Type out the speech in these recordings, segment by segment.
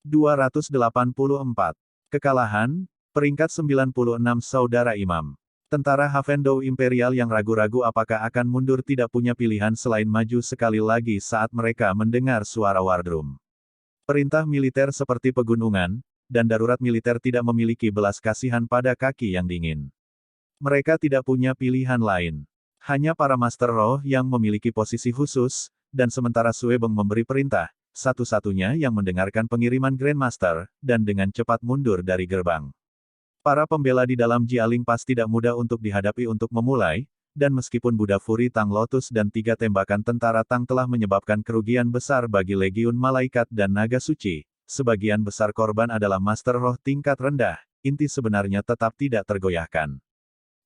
284. Kekalahan, peringkat 96 Saudara Imam. Tentara Havendou Imperial yang ragu-ragu apakah akan mundur tidak punya pilihan selain maju sekali lagi saat mereka mendengar suara war drum. Perintah militer seperti pegunungan, dan darurat militer tidak memiliki belas kasihan pada kaki yang dingin. Mereka tidak punya pilihan lain. Hanya para Master Roh yang memiliki posisi khusus, dan sementara Suebeng memberi perintah, satu-satunya yang mendengarkan pengiriman Grandmaster, dan dengan cepat mundur dari gerbang. Para pembela di dalam Jialing Pass tidak mudah untuk dihadapi untuk memulai, dan meskipun Buddha Fury Tang Lotus dan 3 tembakan tentara Tang telah menyebabkan kerugian besar bagi Legiun Malaikat dan Naga Suci, sebagian besar korban adalah Master Roh tingkat rendah, inti sebenarnya tetap tidak tergoyahkan.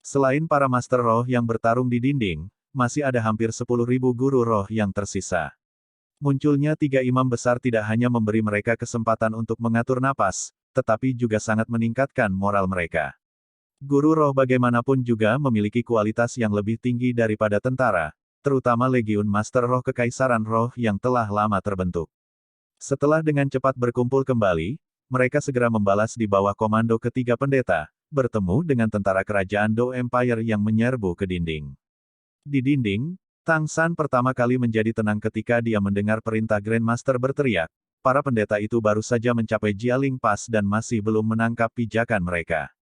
Selain para Master Roh yang bertarung di dinding, masih ada hampir 10.000 guru roh yang tersisa. Munculnya 3 imam besar tidak hanya memberi mereka kesempatan untuk mengatur napas, tetapi juga sangat meningkatkan moral mereka. Guru roh bagaimanapun juga memiliki kualitas yang lebih tinggi daripada tentara, terutama Legiun Master Roh Kekaisaran Roh yang telah lama terbentuk. Setelah dengan cepat berkumpul kembali, mereka segera membalas di bawah komando ketiga pendeta, bertemu dengan tentara kerajaan Dou Empire yang menyerbu ke dinding. Di dinding, Tang San pertama kali menjadi tenang ketika dia mendengar perintah Grandmaster berteriak. Para pendeta itu baru saja mencapai Jialing Pass dan masih belum menangkap pijakan mereka.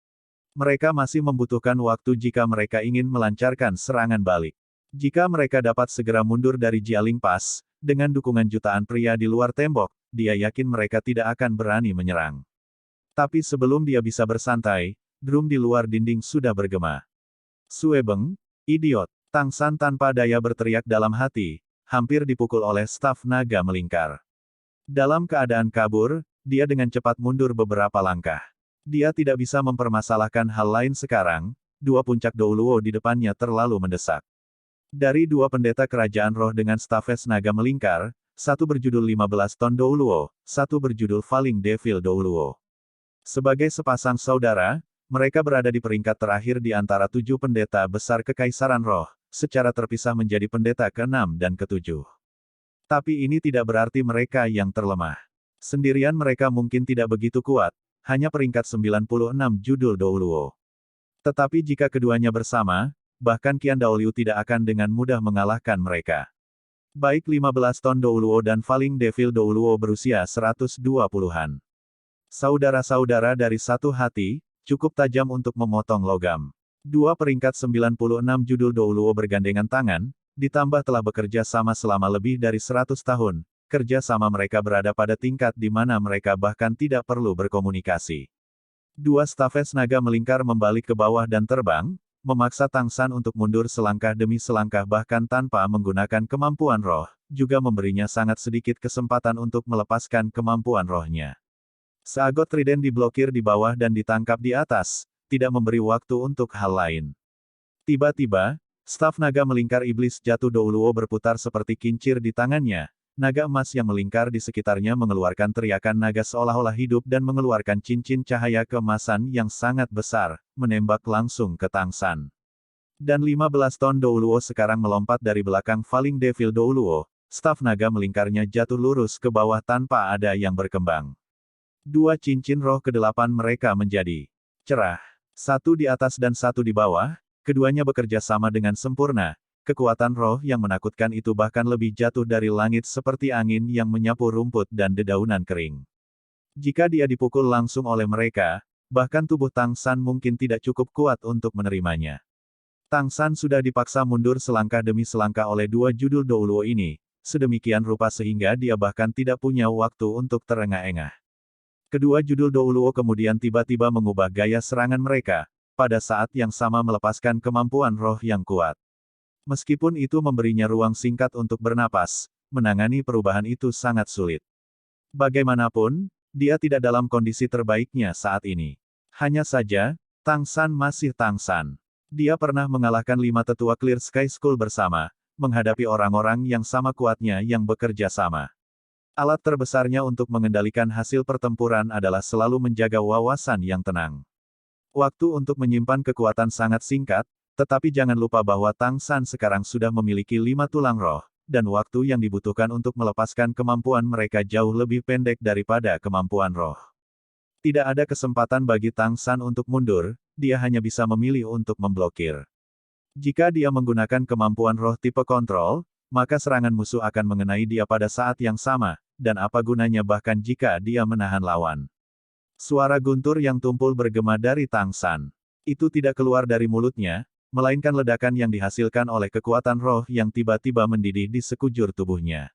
Mereka masih membutuhkan waktu jika mereka ingin melancarkan serangan balik. Jika mereka dapat segera mundur dari Jialing Pass, dengan dukungan jutaan pria di luar tembok, dia yakin mereka tidak akan berani menyerang. Tapi sebelum dia bisa bersantai, drum di luar dinding sudah bergema. Suebeng, idiot! Tang San tanpa daya berteriak dalam hati, hampir dipukul oleh staf naga melingkar. Dalam keadaan kabur, dia dengan cepat mundur beberapa langkah. Dia tidak bisa mempermasalahkan hal lain sekarang, 2 puncak Douluo di depannya terlalu mendesak. Dari 2 pendeta kerajaan roh dengan stafes naga melingkar, satu berjudul 15 ton Douluo, satu berjudul Falling Devil Douluo. Sebagai sepasang saudara, mereka berada di peringkat terakhir di antara 7 pendeta besar Kekaisaran Roh, secara terpisah menjadi pendeta ke-6 dan ke-7. Tapi ini tidak berarti mereka yang terlemah. Sendirian mereka mungkin tidak begitu kuat, hanya peringkat 96 judul Douluo. Tetapi jika keduanya bersama, bahkan Qian Daoliu tidak akan dengan mudah mengalahkan mereka. Baik 15 ton Douluo dan Falling Devil Douluo berusia 120-an. Saudara-saudara dari satu hati, cukup tajam untuk memotong logam. 2 peringkat 96 judul Douluo bergandengan tangan, ditambah telah bekerja sama selama lebih dari 100 tahun, kerja sama mereka berada pada tingkat di mana mereka bahkan tidak perlu berkomunikasi. 2 stafes naga melingkar membalik ke bawah dan terbang, memaksa Tang San untuk mundur selangkah demi selangkah bahkan tanpa menggunakan kemampuan roh, juga memberinya sangat sedikit kesempatan untuk melepaskan kemampuan rohnya. Seagot trident diblokir di bawah dan ditangkap di atas, tidak memberi waktu untuk hal lain. Tiba-tiba, staf naga melingkar iblis jatuh Douluo berputar seperti kincir di tangannya. Naga emas yang melingkar di sekitarnya mengeluarkan teriakan naga seolah-olah hidup dan mengeluarkan cincin cahaya keemasan yang sangat besar, menembak langsung ke Tang San. Dan 15 ton Douluo sekarang melompat dari belakang Falling Devil Douluo, staf naga melingkarnya jatuh lurus ke bawah tanpa ada yang berkembang. 2 cincin roh ke-8 mereka menjadi cerah. Satu di atas dan satu di bawah, keduanya bekerja sama dengan sempurna. Kekuatan roh yang menakutkan itu bahkan lebih jatuh dari langit seperti angin yang menyapu rumput dan dedaunan kering. Jika dia dipukul langsung oleh mereka, bahkan tubuh Tang San mungkin tidak cukup kuat untuk menerimanya. Tang San sudah dipaksa mundur selangkah demi selangkah oleh 2 judul Douluo ini, sedemikian rupa sehingga dia bahkan tidak punya waktu untuk terengah-engah. Kedua judul Douluo kemudian tiba-tiba mengubah gaya serangan mereka, pada saat yang sama melepaskan kemampuan roh yang kuat. Meskipun itu memberinya ruang singkat untuk bernapas, menangani perubahan itu sangat sulit. Bagaimanapun, dia tidak dalam kondisi terbaiknya saat ini. Hanya saja, Tang San masih Tang San. Dia pernah mengalahkan 5 tetua Clear Sky School bersama, menghadapi orang-orang yang sama kuatnya yang bekerja sama. Alat terbesarnya untuk mengendalikan hasil pertempuran adalah selalu menjaga wawasan yang tenang. Waktu untuk menyimpan kekuatan sangat singkat, tetapi jangan lupa bahwa Tang San sekarang sudah memiliki 5 tulang roh, dan waktu yang dibutuhkan untuk melepaskan kemampuan mereka jauh lebih pendek daripada kemampuan roh. Tidak ada kesempatan bagi Tang San untuk mundur, dia hanya bisa memilih untuk memblokir. Jika dia menggunakan kemampuan roh tipe kontrol, maka serangan musuh akan mengenai dia pada saat yang sama, dan apa gunanya bahkan jika dia menahan lawan. Suara guntur yang tumpul bergema dari Tang San. Itu tidak keluar dari mulutnya, melainkan ledakan yang dihasilkan oleh kekuatan roh yang tiba-tiba mendidih di sekujur tubuhnya.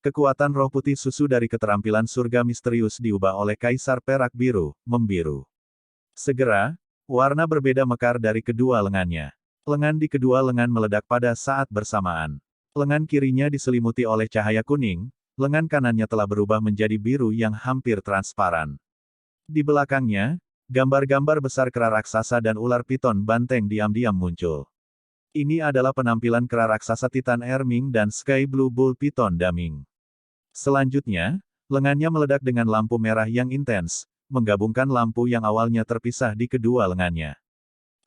Kekuatan roh putih susu dari keterampilan surga misterius diubah oleh Kaisar Perak Biru, membiru. Segera, warna berbeda mekar dari kedua lengannya. Lengan di kedua lengan meledak pada saat bersamaan. Lengan kirinya diselimuti oleh cahaya kuning, lengan kanannya telah berubah menjadi biru yang hampir transparan. Di belakangnya, gambar-gambar besar kera raksasa dan ular piton banteng diam-diam muncul. Ini adalah penampilan kera raksasa Titan Erming dan Sky Blue Bull Piton Daming. Selanjutnya, lengannya meledak dengan lampu merah yang intens, menggabungkan lampu yang awalnya terpisah di kedua lengannya.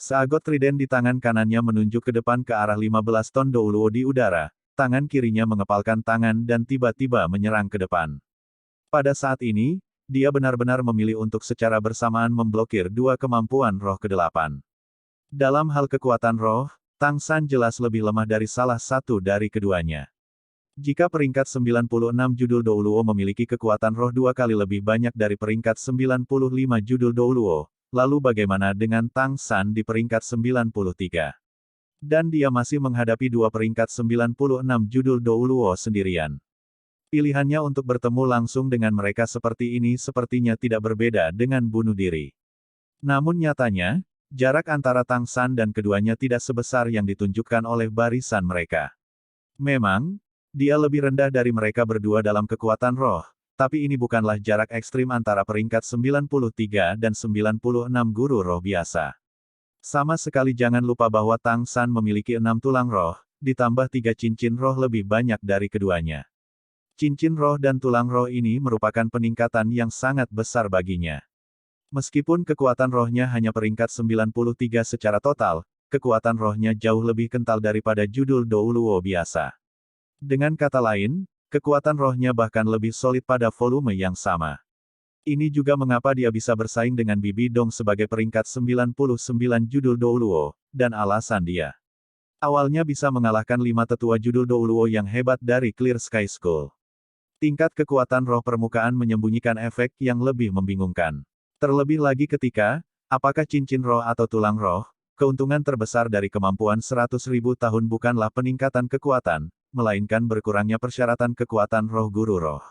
Seagot trident di tangan kanannya menunjuk ke depan ke arah 15 ton Douluo di udara, tangan kirinya mengepalkan tangan dan tiba-tiba menyerang ke depan. Pada saat ini, dia benar-benar memilih untuk secara bersamaan memblokir dua kemampuan roh ke-8. Dalam hal kekuatan roh, Tang San jelas lebih lemah dari salah satu dari keduanya. Jika peringkat 96 judul Douluo memiliki kekuatan roh dua kali lebih banyak dari peringkat 95 judul Douluo, lalu bagaimana dengan Tang San di peringkat 93? Dan dia masih menghadapi dua peringkat 96 judul Douluo sendirian. Pilihannya untuk bertemu langsung dengan mereka seperti ini sepertinya tidak berbeda dengan bunuh diri. Namun nyatanya, jarak antara Tang San dan keduanya tidak sebesar yang ditunjukkan oleh barisan mereka. Memang, dia lebih rendah dari mereka berdua dalam kekuatan roh, tapi ini bukanlah jarak ekstrim antara peringkat 93 dan 96 guru roh biasa. Sama sekali jangan lupa bahwa Tang San memiliki 6 tulang roh, ditambah 3 cincin roh lebih banyak dari keduanya. Cincin roh dan tulang roh ini merupakan peningkatan yang sangat besar baginya. Meskipun kekuatan rohnya hanya peringkat 93 secara total, kekuatan rohnya jauh lebih kental daripada judul Douluo biasa. Dengan kata lain, kekuatan rohnya bahkan lebih solid pada volume yang sama. Ini juga mengapa dia bisa bersaing dengan Bibi Dong sebagai peringkat 99 judul Douluo, dan alasan dia awalnya bisa mengalahkan 5 tetua judul Douluo yang hebat dari Clear Sky School. Tingkat kekuatan roh permukaan menyembunyikan efek yang lebih membingungkan. Terlebih lagi ketika, apakah cincin roh atau tulang roh, keuntungan terbesar dari kemampuan 100.000 tahun bukanlah peningkatan kekuatan, melainkan berkurangnya persyaratan kekuatan roh guru roh.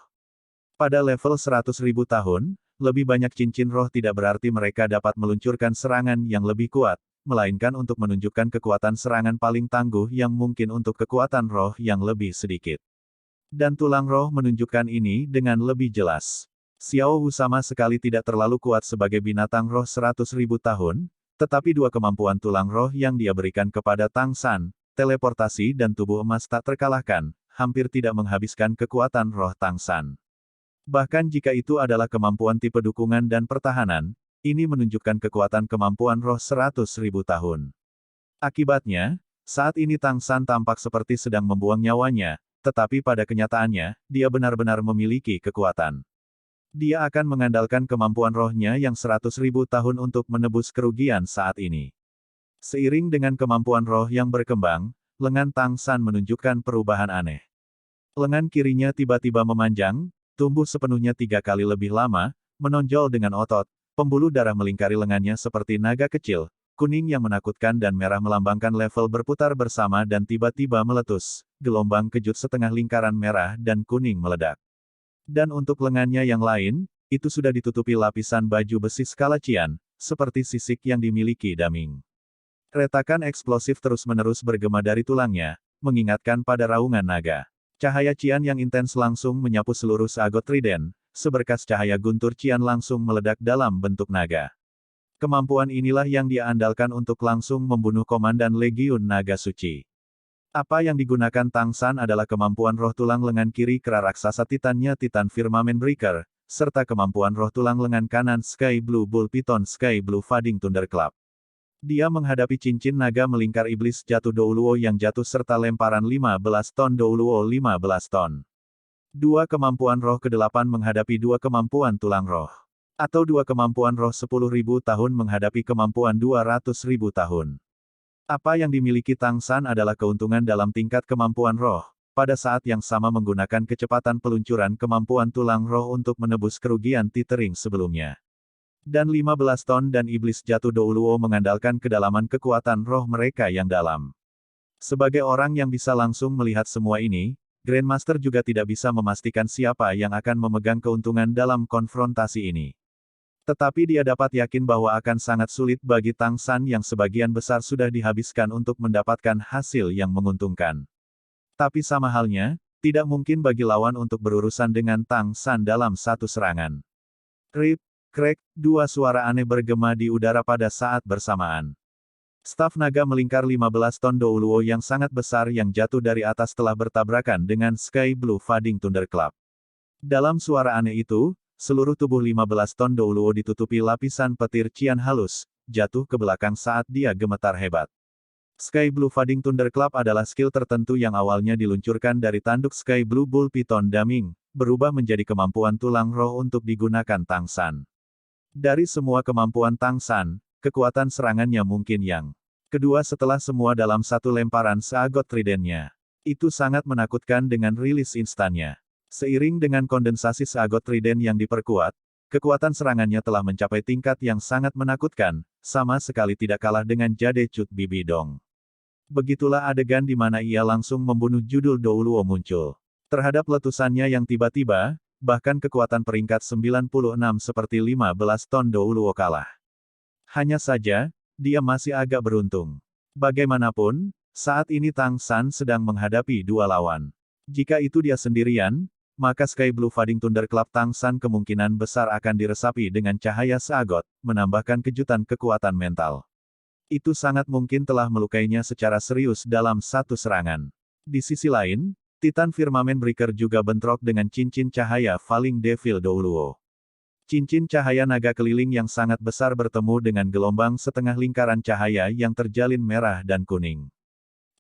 Pada level 100.000 tahun, lebih banyak cincin roh tidak berarti mereka dapat meluncurkan serangan yang lebih kuat, melainkan untuk menunjukkan kekuatan serangan paling tangguh yang mungkin untuk kekuatan roh yang lebih sedikit. Dan tulang roh menunjukkan ini dengan lebih jelas. Xiao Wu sama sekali tidak terlalu kuat sebagai binatang roh 100.000 tahun, tetapi dua kemampuan tulang roh yang dia berikan kepada Tang San, teleportasi dan tubuh emas tak terkalahkan, hampir tidak menghabiskan kekuatan roh Tang San. Bahkan jika itu adalah kemampuan tipe dukungan dan pertahanan, ini menunjukkan kekuatan kemampuan roh 100.000 tahun. Akibatnya, saat ini Tang San tampak seperti sedang membuang nyawanya, tetapi pada kenyataannya, dia benar-benar memiliki kekuatan. Dia akan mengandalkan kemampuan rohnya yang 100.000 tahun untuk menebus kerugian saat ini. Seiring dengan kemampuan roh yang berkembang, lengan Tang San menunjukkan perubahan aneh. Lengan kirinya tiba-tiba memanjang, tumbuh sepenuhnya 3 kali lebih lama, menonjol dengan otot, pembuluh darah melingkari lengannya seperti naga kecil, kuning yang menakutkan dan merah melambangkan level berputar bersama dan tiba-tiba meletus, gelombang kejut setengah lingkaran merah dan kuning meledak. Dan untuk lengannya yang lain, itu sudah ditutupi lapisan baju besi skala Qian, seperti sisik yang dimiliki Daming. Retakan eksplosif terus-menerus bergema dari tulangnya, mengingatkan pada raungan naga. Cahaya Qian yang intens langsung menyapu seluruh seagot trident, seberkas cahaya guntur Qian langsung meledak dalam bentuk naga. Kemampuan inilah yang dia andalkan untuk langsung membunuh Komandan Legiun Naga Suci. Apa yang digunakan Tang San adalah kemampuan roh tulang lengan kiri kera raksasa Titannya Titan Firmament Breaker, serta kemampuan roh tulang lengan kanan Sky Blue Bull Python Sky Blue Fading Thunderclap. Dia menghadapi cincin naga melingkar iblis jatuh Douluo yang jatuh serta lemparan 15 ton Douluo 15 ton. Dua kemampuan roh ke-8 menghadapi dua kemampuan tulang roh. Atau dua kemampuan roh 10.000 tahun menghadapi kemampuan 200.000 tahun. Apa yang dimiliki Tang San adalah keuntungan dalam tingkat kemampuan roh, pada saat yang sama menggunakan kecepatan peluncuran kemampuan tulang roh untuk menebus kerugian tethering sebelumnya. Dan 15 ton dan iblis jatuh Douluo mengandalkan kedalaman kekuatan roh mereka yang dalam. Sebagai orang yang bisa langsung melihat semua ini, Grandmaster juga tidak bisa memastikan siapa yang akan memegang keuntungan dalam konfrontasi ini. Tetapi dia dapat yakin bahwa akan sangat sulit bagi Tang San yang sebagian besar sudah dihabiskan untuk mendapatkan hasil yang menguntungkan. Tapi sama halnya, tidak mungkin bagi lawan untuk berurusan dengan Tang San dalam satu serangan. Rip, krek, dua suara aneh bergema di udara pada saat bersamaan. Staf naga melingkar 15 ton Douluo yang sangat besar yang jatuh dari atas telah bertabrakan dengan Sky Blue Fading Thunderclap. Dalam suara aneh itu, seluruh tubuh 15 ton Douluo ditutupi lapisan petir cian halus, jatuh ke belakang saat dia gemetar hebat. Sky Blue Fading Thunderclap adalah skill tertentu yang awalnya diluncurkan dari tanduk Sky Blue Bull Python Daming, berubah menjadi kemampuan tulang roh untuk digunakan Tang San. Dari semua kemampuan Tang San, kekuatan serangannya mungkin yang kedua setelah semua dalam satu lemparan Seagot Trident-nya. Itu sangat menakutkan dengan rilis instannya. Seiring dengan kondensasi Seagot Trident yang diperkuat, kekuatan serangannya telah mencapai tingkat yang sangat menakutkan, sama sekali tidak kalah dengan Jade Cut Bibi Dong. Begitulah adegan di mana ia langsung membunuh judul Douluo muncul. Terhadap letusannya yang tiba-tiba, bahkan kekuatan peringkat 96 seperti 15 ton Douluo kalah. Hanya saja, dia masih agak beruntung. Bagaimanapun, saat ini Tang San sedang menghadapi dua lawan. Jika itu dia sendirian, maka Sky Blue Fading Thunderclap Tang San kemungkinan besar akan diresapi dengan cahaya Seagot, menambahkan kejutan kekuatan mental. Itu sangat mungkin telah melukainya secara serius dalam satu serangan. Di sisi lain, Titan Firmament Breaker juga bentrok dengan cincin cahaya Falling Devil Douluo. Cincin cahaya naga keliling yang sangat besar bertemu dengan gelombang setengah lingkaran cahaya yang terjalin merah dan kuning.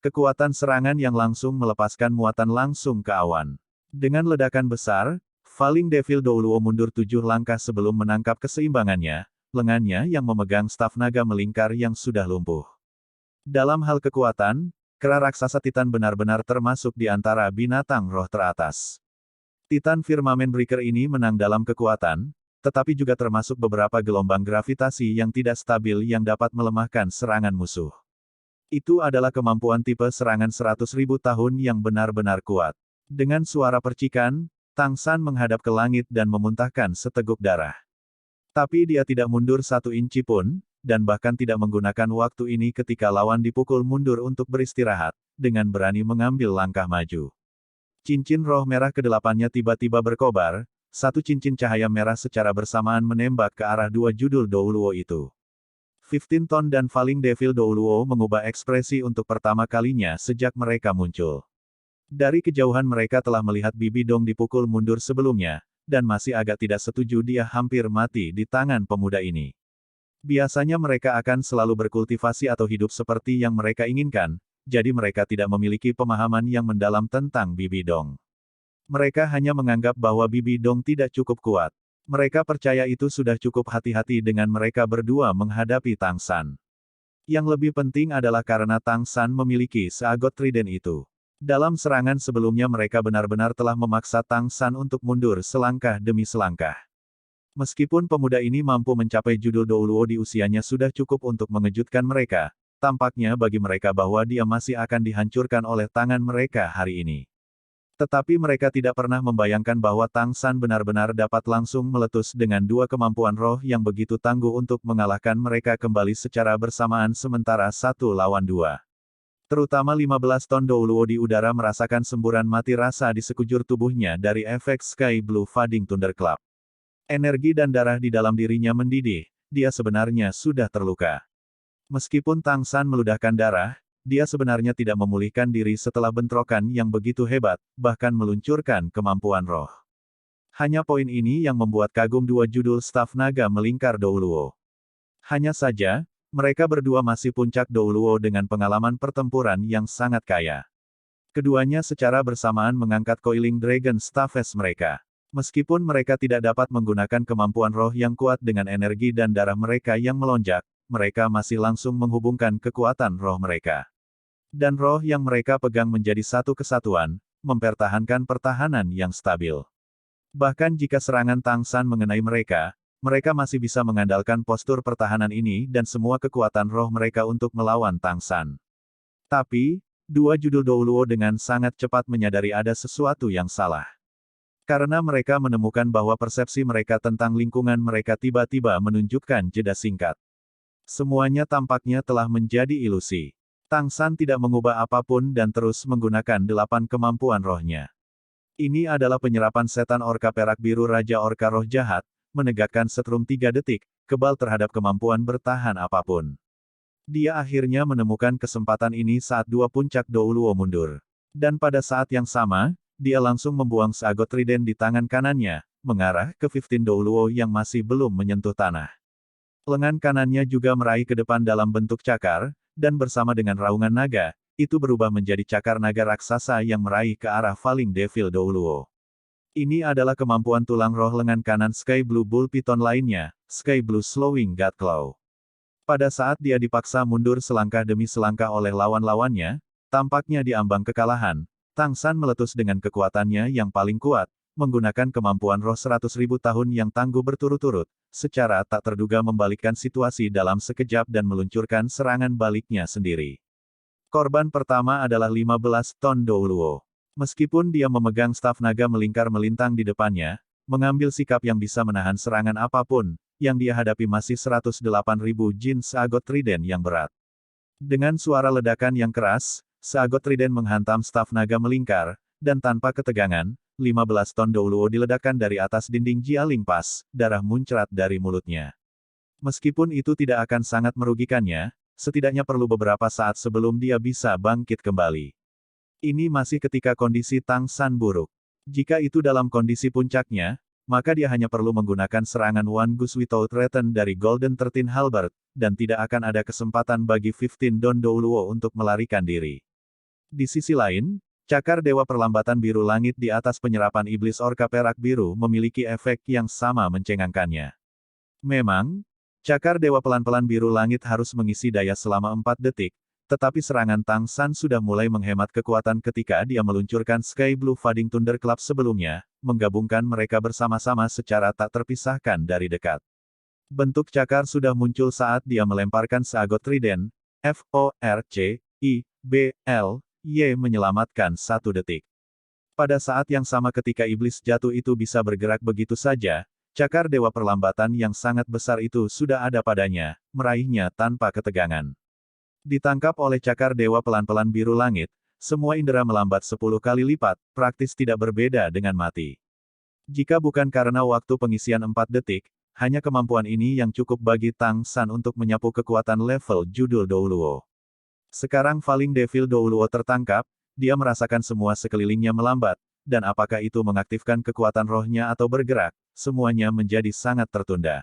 Kekuatan serangan yang langsung melepaskan muatan langsung ke awan. Dengan ledakan besar, Falling Devil Douluo mundur 7 langkah sebelum menangkap keseimbangannya, lengannya yang memegang staf naga melingkar yang sudah lumpuh. Dalam hal kekuatan, kera raksasa Titan benar-benar termasuk di antara binatang roh teratas. Titan Firmament Breaker ini menang dalam kekuatan, tetapi juga termasuk beberapa gelombang gravitasi yang tidak stabil yang dapat melemahkan serangan musuh. Itu adalah kemampuan tipe serangan 100.000 tahun yang benar-benar kuat. Dengan suara percikan, Tang San menghadap ke langit dan memuntahkan seteguk darah. Tapi dia tidak mundur 1 inci pun, dan bahkan tidak menggunakan waktu ini ketika lawan dipukul mundur untuk beristirahat, dengan berani mengambil langkah maju. Cincin roh merah ke-8-nya tiba-tiba berkobar, satu cincin cahaya merah secara bersamaan menembak ke arah dua judul Douluo itu. 15 Ton dan Falling Devil Douluo mengubah ekspresi untuk pertama kalinya sejak mereka muncul. Dari kejauhan mereka telah melihat Bibi Dong dipukul mundur sebelumnya, dan masih agak tidak setuju dia hampir mati di tangan pemuda ini. Biasanya mereka akan selalu berkultivasi atau hidup seperti yang mereka inginkan, jadi mereka tidak memiliki pemahaman yang mendalam tentang Bibi Dong. Mereka hanya menganggap bahwa Bibi Dong tidak cukup kuat. Mereka percaya itu sudah cukup hati-hati dengan mereka berdua menghadapi Tang San. Yang lebih penting adalah karena Tang San memiliki Seagot Trident itu. Dalam serangan sebelumnya mereka benar-benar telah memaksa Tang San untuk mundur selangkah demi selangkah. Meskipun pemuda ini mampu mencapai judul Douluo di usianya sudah cukup untuk mengejutkan mereka, tampaknya bagi mereka bahwa dia masih akan dihancurkan oleh tangan mereka hari ini. Tetapi mereka tidak pernah membayangkan bahwa Tang San benar-benar dapat langsung meletus dengan dua kemampuan roh yang begitu tangguh untuk mengalahkan mereka kembali secara bersamaan sementara 1 lawan 2. Terutama 15 ton Douluo di udara merasakan semburan mati rasa di sekujur tubuhnya dari efek Sky Blue Fading Thunderclap. Energi dan darah di dalam dirinya mendidih, dia sebenarnya sudah terluka. Meskipun Tang San meludahkan darah, dia sebenarnya tidak memulihkan diri setelah bentrokan yang begitu hebat, bahkan meluncurkan kemampuan roh. Hanya poin ini yang membuat kagum dua judul staf naga melingkar Douluo. Hanya saja, Mereka berdua masih puncak Douluo dengan pengalaman pertempuran yang sangat kaya. Keduanya secara bersamaan mengangkat Coiling Dragon Staves mereka. Meskipun mereka tidak dapat menggunakan kemampuan roh yang kuat dengan energi dan darah mereka yang melonjak, mereka masih langsung menghubungkan kekuatan roh mereka. Dan roh yang mereka pegang menjadi satu kesatuan, mempertahankan pertahanan yang stabil. Bahkan jika serangan Tang San mengenai mereka, mereka masih bisa mengandalkan postur pertahanan ini dan semua kekuatan roh mereka untuk melawan Tang San. Tapi, dua judul Douluo dengan sangat cepat menyadari ada sesuatu yang salah. Karena mereka menemukan bahwa persepsi mereka tentang lingkungan mereka tiba-tiba menunjukkan jeda singkat. Semuanya tampaknya telah menjadi ilusi. Tang San tidak mengubah apapun dan terus menggunakan 8 kemampuan rohnya. Ini adalah penyerapan setan orka perak biru Raja Orka Roh Jahat, menegakkan setrum 3 detik, kebal terhadap kemampuan bertahan apapun. Dia akhirnya menemukan kesempatan ini saat dua puncak Douluo mundur. Dan pada saat yang sama, dia langsung membuang seagot trident di tangan kanannya, mengarah ke 15 Douluo yang masih belum menyentuh tanah. Lengan kanannya juga meraih ke depan dalam bentuk cakar, dan bersama dengan raungan naga, itu berubah menjadi cakar naga raksasa yang meraih ke arah Falling Devil Douluo. Ini adalah kemampuan tulang roh lengan kanan Sky Blue Bull Python lainnya, Sky Blue Slowing God Claw. Pada saat dia dipaksa mundur selangkah demi selangkah oleh lawan-lawannya, tampaknya di ambang kekalahan, Tang San meletus dengan kekuatannya yang paling kuat, menggunakan kemampuan roh 100.000 tahun yang tangguh berturut-turut, secara tak terduga membalikkan situasi dalam sekejap dan meluncurkan serangan baliknya sendiri. Korban pertama adalah 15 ton Douluo. Meskipun dia memegang staf naga melingkar melintang di depannya, mengambil sikap yang bisa menahan serangan apapun, yang dia hadapi masih 108.000 jin seagot trident yang berat. Dengan suara ledakan yang keras, seagot trident menghantam staf naga melingkar, dan tanpa ketegangan, 15 ton Douluo diledakkan dari atas dinding Jialing Pass, darah muncrat dari mulutnya. Meskipun itu tidak akan sangat merugikannya, setidaknya perlu beberapa saat sebelum dia bisa bangkit kembali. Ini masih ketika kondisi Tang San buruk. Jika itu dalam kondisi puncaknya, maka dia hanya perlu menggunakan serangan One Goose Without Return dari Golden 13 Halberd, dan tidak akan ada kesempatan bagi 15 Don Douluo untuk melarikan diri. Di sisi lain, cakar Dewa Perlambatan Biru Langit di atas penyerapan Iblis Orka Perak Biru memiliki efek yang sama mencengangkannya. Memang, cakar Dewa Pelan-Pelan Biru Langit harus mengisi daya selama 4 detik, tetapi serangan Tang San sudah mulai menghemat kekuatan ketika dia meluncurkan Sky Blue Fading Thunder Club sebelumnya, menggabungkan mereka bersama-sama secara tak terpisahkan dari dekat. Bentuk cakar sudah muncul saat dia melemparkan seagot trident, FORCIBL-Y menyelamatkan 1 detik. Pada saat yang sama ketika iblis jatuh itu bisa bergerak begitu saja, cakar Dewa Perlambatan yang sangat besar itu sudah ada padanya, meraihnya tanpa ketegangan. Ditangkap oleh cakar Dewa Pelan-Pelan Biru Langit, semua indera melambat 10 kali lipat, praktis tidak berbeda dengan mati. Jika bukan karena waktu pengisian 4 detik, hanya kemampuan ini yang cukup bagi Tang San untuk menyapu kekuatan level judul Douluo. Sekarang Falling Devil Douluo tertangkap, dia merasakan semua sekelilingnya melambat, dan apakah itu mengaktifkan kekuatan rohnya atau bergerak, semuanya menjadi sangat tertunda.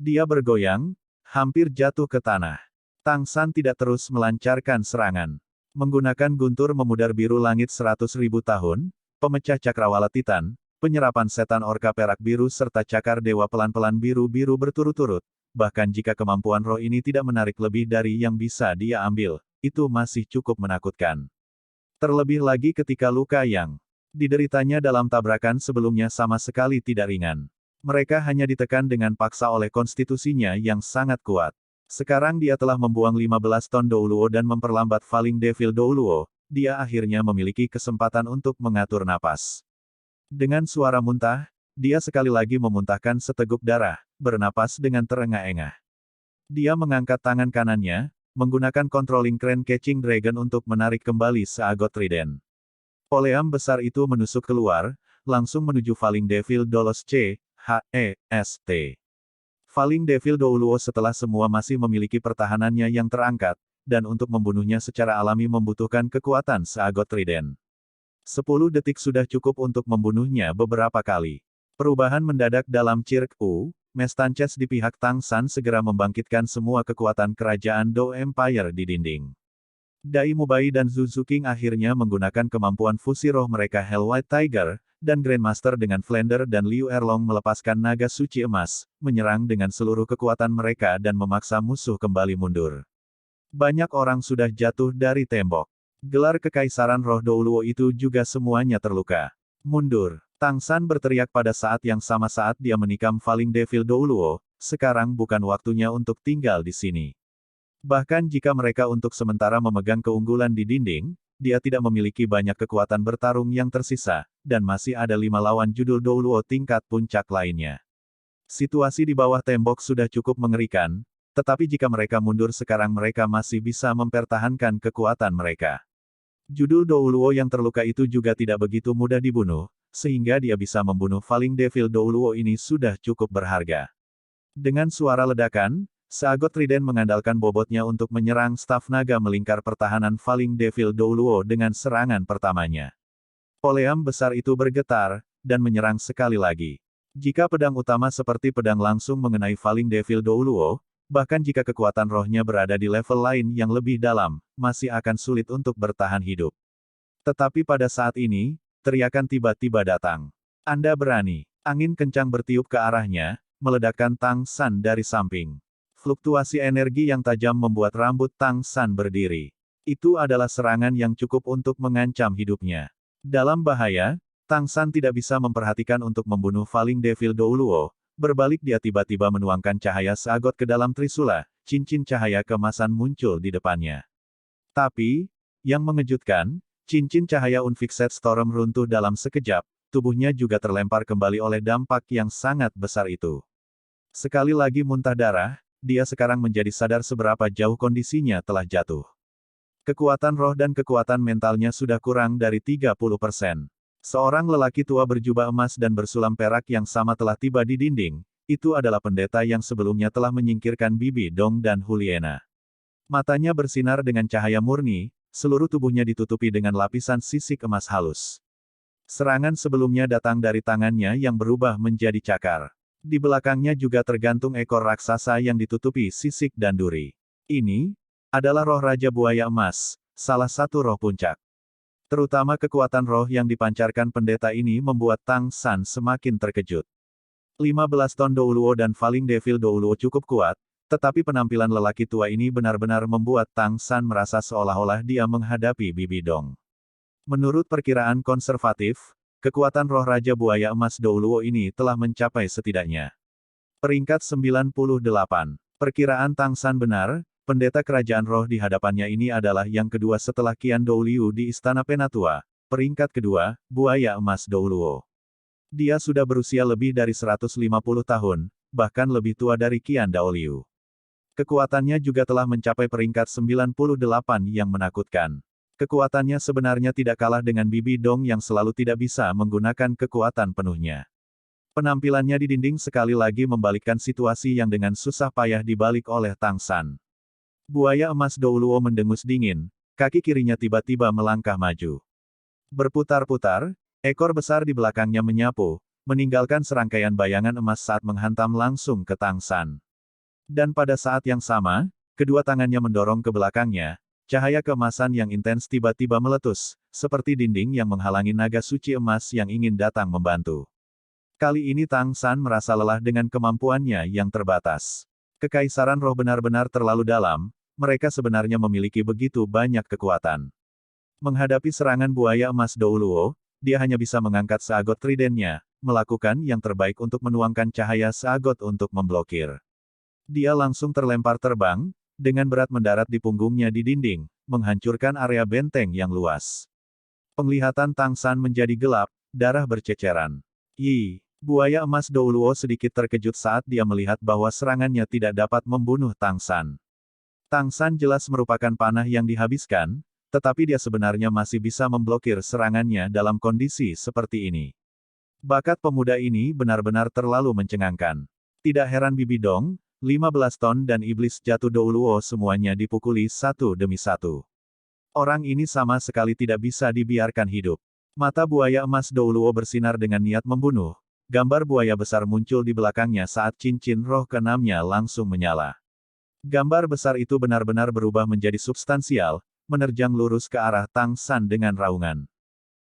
Dia bergoyang, hampir jatuh ke tanah. Tang San tidak terus melancarkan serangan. Menggunakan guntur memudar biru langit 100.000 tahun, pemecah cakrawala Titan, penyerapan setan orka perak biru serta cakar dewa pelan-pelan biru-biru berturut-turut, bahkan jika kemampuan roh ini tidak menarik lebih dari yang bisa dia ambil, itu masih cukup menakutkan. Terlebih lagi ketika luka yang dideritanya dalam tabrakan sebelumnya sama sekali tidak ringan. Mereka hanya ditekan dengan paksa oleh konstitusinya yang sangat kuat. Sekarang dia telah membuang 15 ton Douluo dan memperlambat Falling Devil Douluo, dia akhirnya memiliki kesempatan untuk mengatur napas. Dengan suara muntah, dia sekali lagi memuntahkan seteguk darah, bernapas dengan terengah-engah. Dia mengangkat tangan kanannya, menggunakan Controlling Crane Catching Dragon untuk menarik kembali seagot trident. Poleam besar itu menusuk keluar, langsung menuju Falling Devil Dolos C.H.E.S.T. Falling Devil Douluo setelah semua masih memiliki pertahanannya yang terangkat, dan untuk membunuhnya secara alami membutuhkan kekuatan seagot trident. 10 detik sudah cukup untuk membunuhnya beberapa kali. Perubahan mendadak dalam Cirque U, Mestanches di pihak Tang San segera membangkitkan semua kekuatan kerajaan Dou Empire di dinding. Dai Mubai dan Zhu Zuqing akhirnya menggunakan kemampuan fusi roh mereka Hell White Tiger, dan Grandmaster dengan Flander dan Liu Erlong melepaskan naga suci emas, menyerang dengan seluruh kekuatan mereka dan memaksa musuh kembali mundur. Banyak orang sudah jatuh dari tembok. Gelar Kekaisaran Roh Dou Luo itu juga semuanya terluka. Mundur. Tang San berteriak pada saat yang sama saat dia menikam Falling Devil Dou Luo, sekarang bukan waktunya untuk tinggal di sini. Bahkan jika mereka untuk sementara memegang keunggulan di dinding, dia tidak memiliki banyak kekuatan bertarung yang tersisa, dan masih ada 5 lawan judul Dou Luo tingkat puncak lainnya. Situasi di bawah tembok sudah cukup mengerikan, tetapi jika mereka mundur sekarang mereka masih bisa mempertahankan kekuatan mereka. Judul Dou Luo yang terluka itu juga tidak begitu mudah dibunuh, sehingga dia bisa membunuh Falling Devil Dou Luo ini sudah cukup berharga. Dengan suara ledakan, seagot trident mengandalkan bobotnya untuk menyerang staf naga melingkar pertahanan Falling Devil Dou Luo dengan serangan pertamanya. Poleam besar itu bergetar, dan menyerang sekali lagi. Jika pedang utama seperti pedang langsung mengenai Falling Devil Dou Luo, bahkan jika kekuatan rohnya berada di level lain yang lebih dalam, masih akan sulit untuk bertahan hidup. Tetapi pada saat ini, teriakan tiba-tiba datang. Anda berani. Angin kencang bertiup ke arahnya, meledakkan Tang San dari samping. Fluktuasi energi yang tajam membuat rambut Tang San berdiri. Itu adalah serangan yang cukup untuk mengancam hidupnya. Dalam bahaya, Tang San tidak bisa memperhatikan untuk membunuh Falling Devil Dou Luo. Berbalik dia tiba-tiba menuangkan cahaya seagot ke dalam trisula, cincin cahaya keemasan muncul di depannya. Tapi, yang mengejutkan, cincin cahaya Unfixed Storm runtuh dalam sekejap, tubuhnya juga terlempar kembali oleh dampak yang sangat besar itu. Sekali lagi muntah darah, dia sekarang menjadi sadar seberapa jauh kondisinya telah jatuh. Kekuatan roh dan kekuatan mentalnya sudah kurang dari 30%. Seorang lelaki tua berjubah emas dan bersulam perak yang sama telah tiba di dinding, itu adalah pendeta yang sebelumnya telah menyingkirkan Bibi Dong dan Juliana. Matanya bersinar dengan cahaya murni, seluruh tubuhnya ditutupi dengan lapisan sisik emas halus. Serangan sebelumnya datang dari tangannya yang berubah menjadi cakar. Di belakangnya juga tergantung ekor raksasa yang ditutupi sisik dan duri. Ini adalah roh Raja Buaya Emas, salah satu roh puncak. Terutama kekuatan roh yang dipancarkan pendeta ini membuat Tang San semakin terkejut. 15 ton Dou Luo dan Falling Devil Dou Luo cukup kuat, tetapi penampilan lelaki tua ini benar-benar membuat Tang San merasa seolah-olah dia menghadapi Bibi Dong. Menurut perkiraan konservatif, kekuatan roh Raja Buaya Emas Dou Luo ini telah mencapai setidaknya peringkat 98. Perkiraan Tang San benar, pendeta kerajaan roh di hadapannya ini adalah yang kedua setelah Qian Dou Liu di Istana Penatua, peringkat kedua, Buaya Emas Dou Luo. Dia sudah berusia lebih dari 150 tahun, bahkan lebih tua dari Qian Dou Liu. Kekuatannya juga telah mencapai peringkat 98 yang menakutkan. Kekuatannya sebenarnya tidak kalah dengan Bibi Dong yang selalu tidak bisa menggunakan kekuatan penuhnya. Penampilannya di dinding sekali lagi membalikkan situasi yang dengan susah payah dibalik oleh Tang San. Buaya Emas Dou Luo mendengus dingin, kaki kirinya tiba-tiba melangkah maju. Berputar-putar, ekor besar di belakangnya menyapu, meninggalkan serangkaian bayangan emas saat menghantam langsung ke Tang San. Dan pada saat yang sama, kedua tangannya mendorong ke belakangnya, cahaya keemasan yang intens tiba-tiba meletus, seperti dinding yang menghalangi naga suci emas yang ingin datang membantu. Kali ini Tang San merasa lelah dengan kemampuannya yang terbatas. Kekaisaran roh benar-benar terlalu dalam, mereka sebenarnya memiliki begitu banyak kekuatan. Menghadapi serangan buaya emas Dou Luo, dia hanya bisa mengangkat seagot tridentnya, melakukan yang terbaik untuk menuangkan cahaya seagot untuk memblokir. Dia langsung terlempar terbang, dengan berat mendarat di punggungnya di dinding, menghancurkan area benteng yang luas. Penglihatan Tang San menjadi gelap, darah berceceran. Buaya emas Dou Luo sedikit terkejut saat dia melihat bahwa serangannya tidak dapat membunuh Tang San. Tang San jelas merupakan panah yang dihabiskan, tetapi dia sebenarnya masih bisa memblokir serangannya dalam kondisi seperti ini. Bakat pemuda ini benar-benar terlalu mencengangkan. Tidak heran Bibi Dong, 15 ton dan iblis jatuh Dou Luo semuanya dipukuli satu demi satu. Orang ini sama sekali tidak bisa dibiarkan hidup. Mata buaya emas Dou Luo bersinar dengan niat membunuh, gambar buaya besar muncul di belakangnya saat cincin roh keenamnya langsung menyala. Gambar besar itu benar-benar berubah menjadi substansial, menerjang lurus ke arah Tang San dengan raungan.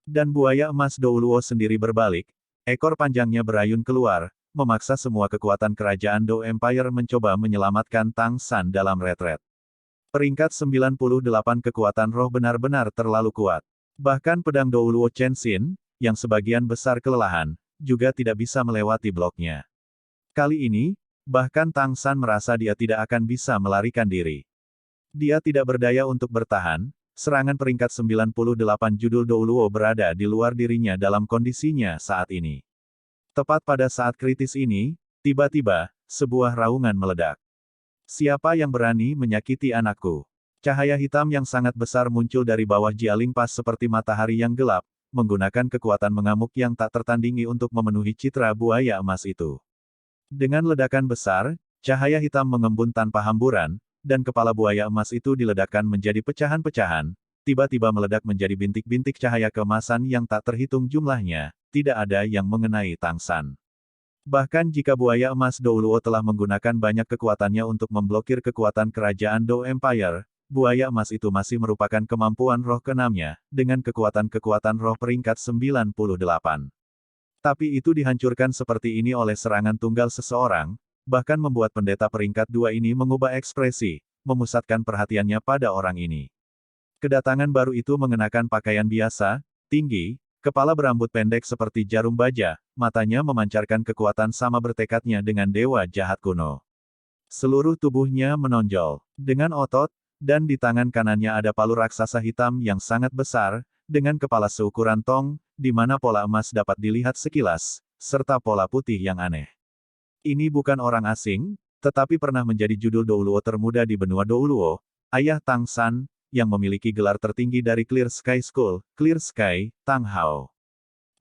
Dan buaya emas Douluo sendiri berbalik, ekor panjangnya berayun keluar, memaksa semua kekuatan kerajaan Dou Empire mencoba menyelamatkan Tang San dalam retret. Peringkat 98 kekuatan roh benar-benar terlalu kuat. Bahkan pedang Douluo Chenshin, yang sebagian besar kelelahan, juga tidak bisa melewati bloknya. Kali ini, bahkan Tang San merasa dia tidak akan bisa melarikan diri. Dia tidak berdaya untuk bertahan, serangan peringkat 98 judul Douluo berada di luar dirinya dalam kondisinya saat ini. Tepat pada saat kritis ini, tiba-tiba, sebuah raungan meledak. Siapa yang berani menyakiti anakku? Cahaya hitam yang sangat besar muncul dari bawah Jialing Pass seperti matahari yang gelap, menggunakan kekuatan mengamuk yang tak tertandingi untuk memenuhi citra buaya emas itu. Dengan ledakan besar, cahaya hitam mengembun tanpa hamburan, dan kepala buaya emas itu diledakkan menjadi pecahan-pecahan, tiba-tiba meledak menjadi bintik-bintik cahaya keemasan yang tak terhitung jumlahnya, tidak ada yang mengenai Tang San. Bahkan jika buaya emas Douluo telah menggunakan banyak kekuatannya untuk memblokir kekuatan kerajaan Dou Empire, buaya emas itu masih merupakan kemampuan roh keenamnya, dengan kekuatan-kekuatan roh peringkat 98. Tapi itu dihancurkan seperti ini oleh serangan tunggal seseorang, bahkan membuat pendeta peringkat 2 ini mengubah ekspresi, memusatkan perhatiannya pada orang ini. Kedatangan baru itu mengenakan pakaian biasa, tinggi, kepala berambut pendek seperti jarum baja, matanya memancarkan kekuatan sama bertekadnya dengan dewa jahat kuno. Seluruh tubuhnya menonjol, dengan otot, dan di tangan kanannya ada palu raksasa hitam yang sangat besar, dengan kepala seukuran tong, di mana pola emas dapat dilihat sekilas, serta pola putih yang aneh. Ini bukan orang asing, tetapi pernah menjadi judul Douluo termuda di benua Douluo, ayah Tang San, yang memiliki gelar tertinggi dari Clear Sky School, Clear Sky, Tang Hao.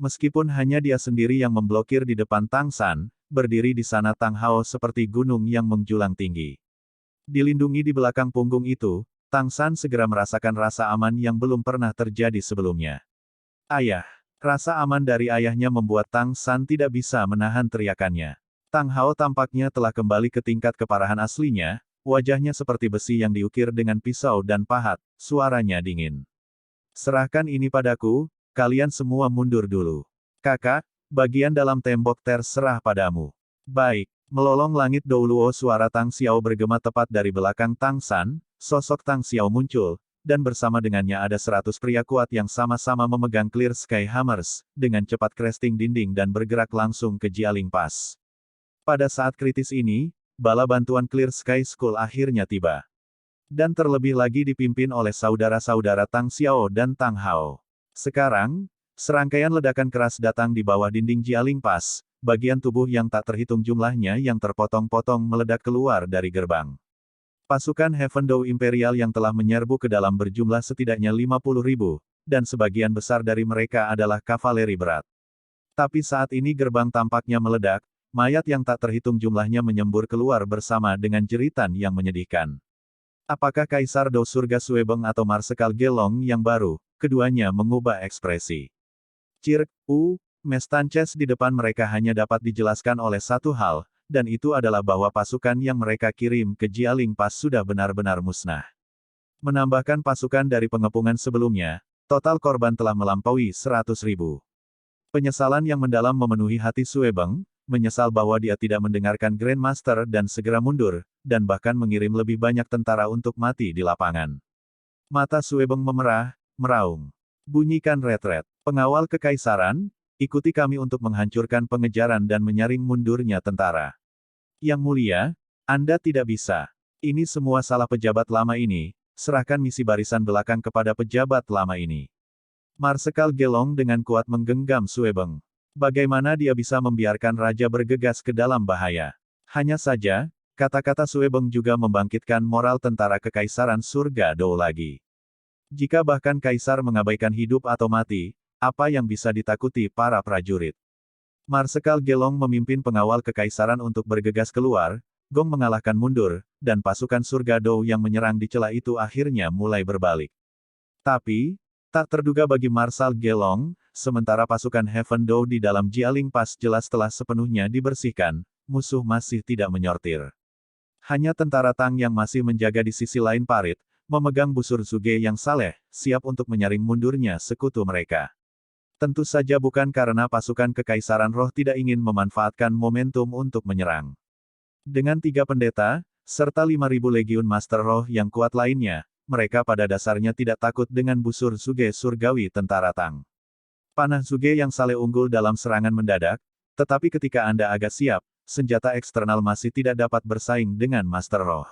Meskipun hanya dia sendiri yang memblokir di depan Tang San, berdiri di sana Tang Hao seperti gunung yang menjulang tinggi. Dilindungi di belakang punggung itu, Tang San segera merasakan rasa aman yang belum pernah terjadi sebelumnya. Ayah. Rasa aman dari ayahnya membuat Tang San tidak bisa menahan teriakannya. Tang Hao tampaknya telah kembali ke tingkat keparahan aslinya, wajahnya seperti besi yang diukir dengan pisau dan pahat, suaranya dingin. Serahkan ini padaku, kalian semua mundur dulu. Kakak, bagian dalam tembok terserah padamu. Baik. Melolong langit Douluo suara Tang Xiao bergema tepat dari belakang Tang San, sosok Tang Xiao muncul, dan bersama dengannya ada 100 pria kuat yang sama-sama memegang Clear Sky Hammers, dengan cepat cresting dinding dan bergerak langsung ke Jialing Pass. Pada saat kritis ini, bala bantuan Clear Sky School akhirnya tiba. Dan terlebih lagi dipimpin oleh saudara-saudara Tang Xiao dan Tang Hao. Sekarang, serangkaian ledakan keras datang di bawah dinding Jialing Pass. Bagian tubuh yang tak terhitung jumlahnya yang terpotong-potong meledak keluar dari gerbang. Pasukan Heaven Dou Imperial yang telah menyerbu ke dalam berjumlah setidaknya 50.000, dan sebagian besar dari mereka adalah kavaleri berat. Tapi saat ini gerbang tampaknya meledak, mayat yang tak terhitung jumlahnya menyembur keluar bersama dengan jeritan yang menyedihkan. Apakah Kaisar Dou Surga Suebeng atau Marsekal Gelong yang baru? Keduanya mengubah ekspresi. Cirk, Mestances di depan mereka hanya dapat dijelaskan oleh satu hal, dan itu adalah bahwa pasukan yang mereka kirim ke Jialing Pass sudah benar-benar musnah. Menambahkan pasukan dari pengepungan sebelumnya, total korban telah melampaui 100.000. Penyesalan yang mendalam memenuhi hati Suebeng, menyesal bahwa dia tidak mendengarkan Grandmaster dan segera mundur, dan bahkan mengirim lebih banyak tentara untuk mati di lapangan. Mata Suebeng memerah, meraung. Bunyikan retret. Pengawal kekaisaran, ikuti kami untuk menghancurkan pengejaran dan menyaring mundurnya tentara. Yang mulia, Anda tidak bisa. Ini semua salah pejabat lama ini, serahkan misi barisan belakang kepada pejabat lama ini. Marsekal Gelong dengan kuat menggenggam Suebeng. Bagaimana dia bisa membiarkan raja bergegas ke dalam bahaya? Hanya saja, kata-kata Suebeng juga membangkitkan moral tentara kekaisaran surga Dou lagi. Jika bahkan kaisar mengabaikan hidup atau mati, apa yang bisa ditakuti para prajurit? Marsekal Gelong memimpin pengawal kekaisaran untuk bergegas keluar, Gong mengalahkan mundur, dan pasukan surga Dou yang menyerang di celah itu akhirnya mulai berbalik. Tapi, Tak terduga bagi Marshal Gelong, sementara pasukan Heaven Dou di dalam Jialing Pass jelas telah sepenuhnya dibersihkan, musuh masih tidak menyortir. Hanya tentara Tang yang masih menjaga di sisi lain parit, memegang busur Zuge yang saleh, siap untuk menyaring mundurnya sekutu mereka. Tentu saja bukan karena pasukan Kekaisaran Roh tidak ingin memanfaatkan momentum untuk menyerang. Dengan 3 pendeta, serta 5.000 legiun Master Roh yang kuat lainnya, mereka pada dasarnya tidak takut dengan busur Zuge surgawi tentara Tang. Panah Zuge yang saleh unggul dalam serangan mendadak, tetapi ketika Anda agak siap, senjata eksternal masih tidak dapat bersaing dengan Master Roh.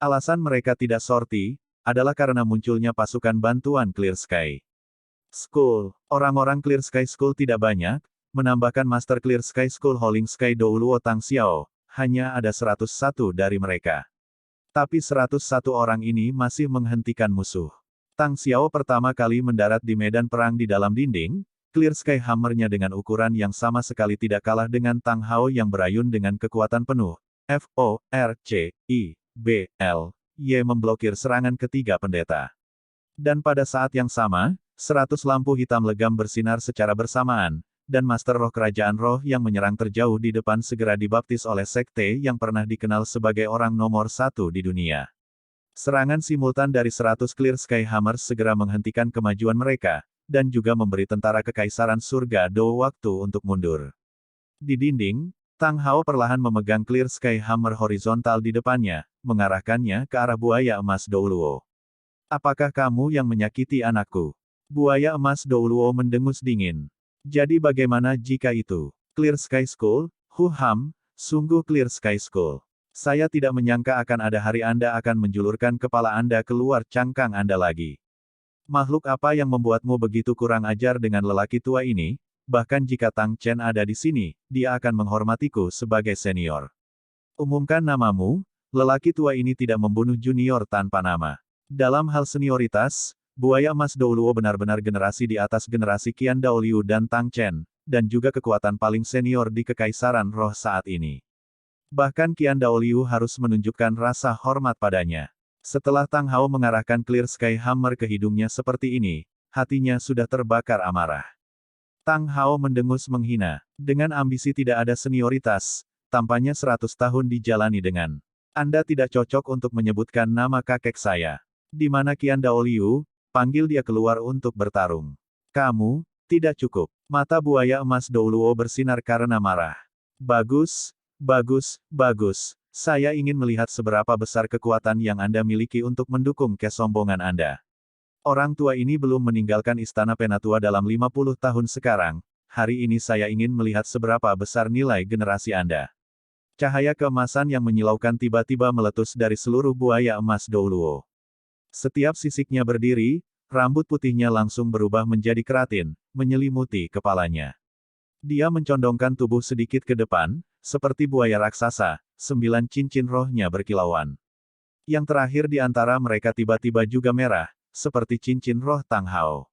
Alasan mereka tidak sorti, adalah karena munculnya pasukan bantuan Clear Sky School. Orang-orang Clear Sky School tidak banyak, menambahkan Master Clear Sky School Howling Sky Douluo Tang Xiao, hanya ada 101 dari mereka. Tapi 101 orang ini masih menghentikan musuh. Tang Xiao pertama kali mendarat di medan perang di dalam dinding, Clear Sky Hammer-nya dengan ukuran yang sama sekali tidak kalah dengan Tang Hao yang berayun dengan kekuatan penuh. FORCIBL-Y memblokir serangan ketiga pendeta. Dan pada saat yang sama, 100 lampu hitam legam bersinar secara bersamaan, dan Master Roh Kerajaan Roh yang menyerang terjauh di depan segera dibaptis oleh sekte yang pernah dikenal sebagai orang nomor 1 di dunia. Serangan simultan dari 100 Clear Sky Hammers segera menghentikan kemajuan mereka, dan juga memberi tentara Kekaisaran Surga Dou waktu untuk mundur. Di dinding, Tang Hao perlahan memegang Clear Sky Hammer horizontal di depannya, mengarahkannya ke arah buaya emas Douluo. Apakah kamu yang menyakiti anakku? Buaya emas Douluo mendengus dingin. Jadi bagaimana jika itu? Clear Sky School? Sungguh Clear Sky School. Saya tidak menyangka akan ada hari Anda akan menjulurkan kepala Anda keluar cangkang Anda lagi. Makhluk apa yang membuatmu begitu kurang ajar dengan lelaki tua ini? Bahkan jika Tang Chen ada di sini, dia akan menghormatiku sebagai senior. Umumkan namamu, lelaki tua ini tidak membunuh junior tanpa nama. Dalam hal senioritas, Buaya Emas Douluo benar-benar generasi di atas generasi Qian Daoliu dan Tang Chen, dan juga kekuatan paling senior di Kekaisaran Roh saat ini. Bahkan Qian Daoliu harus menunjukkan rasa hormat padanya. Setelah Tang Hao mengarahkan Clear Sky Hammer ke hidungnya seperti ini, hatinya sudah terbakar amarah. Tang Hao mendengus menghina. Dengan ambisi tidak ada senioritas, tampaknya 100 tahun dijalani dengan. Anda tidak cocok untuk menyebutkan nama kakek saya. Di mana Qian Daoliu? Panggil dia keluar untuk bertarung. Kamu, tidak cukup. Mata buaya emas Douluo bersinar karena marah. Bagus, bagus, bagus. Saya ingin melihat seberapa besar kekuatan yang Anda miliki untuk mendukung kesombongan Anda. Orang tua ini belum meninggalkan istana Penatua dalam 50 tahun sekarang. Hari ini saya ingin melihat seberapa besar nilai generasi Anda. Cahaya keemasan yang menyilaukan tiba-tiba meletus dari seluruh buaya emas Douluo. Setiap sisiknya berdiri, rambut putihnya langsung berubah menjadi keratin, menyelimuti kepalanya. Dia mencondongkan tubuh sedikit ke depan, seperti buaya raksasa, 9 cincin rohnya berkilauan. Yang terakhir di antara mereka tiba-tiba juga merah, seperti cincin roh Tang Hao.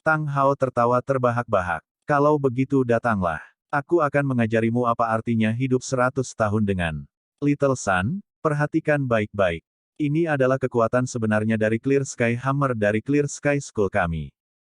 Tang Hao tertawa terbahak-bahak. Kalau begitu datanglah. Aku akan mengajarimu apa artinya hidup 100 tahun dengan. Little Sun, perhatikan baik-baik. Ini adalah kekuatan sebenarnya dari Clear Sky Hammer dari Clear Sky School kami.